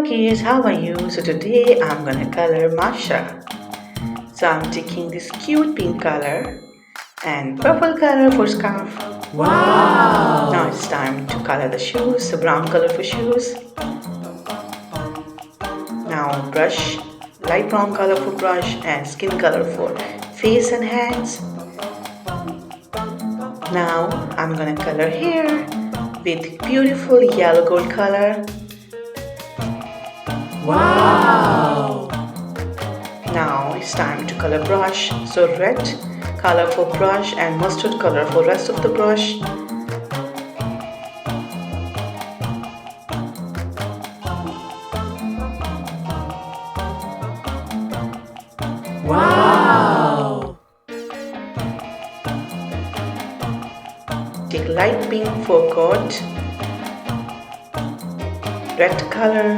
kids, how are you? So today I'm gonna color Masha. So I'm taking this cute pink color and purple color for scarf. Wow! Now it's time to color the shoes, the brown color for shoes. Now brush, light brown color for brush and skin color for face and hands. Now I'm gonna color hair with beautiful yellow gold color. Wow! Now it's time to color brush. So red color for brush and mustard color for rest of the brush. Wow! Take light pink for coat, red color,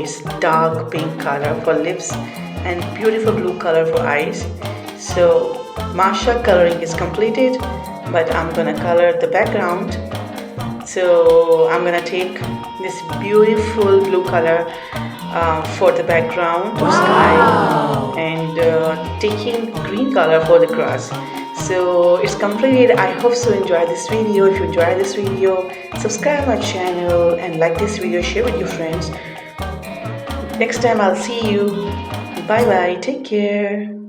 it's dark pink color for lips and beautiful blue color for eyes. So Masha coloring is completed, but I'm gonna color the background. So I'm gonna take this beautiful blue color for the background of sky and taking green color for the grass. So it's completed. I hope so enjoy this video. If you enjoy this video, subscribe my channel and like this video, share with your friends. Next time I'll see you. Bye bye, take care.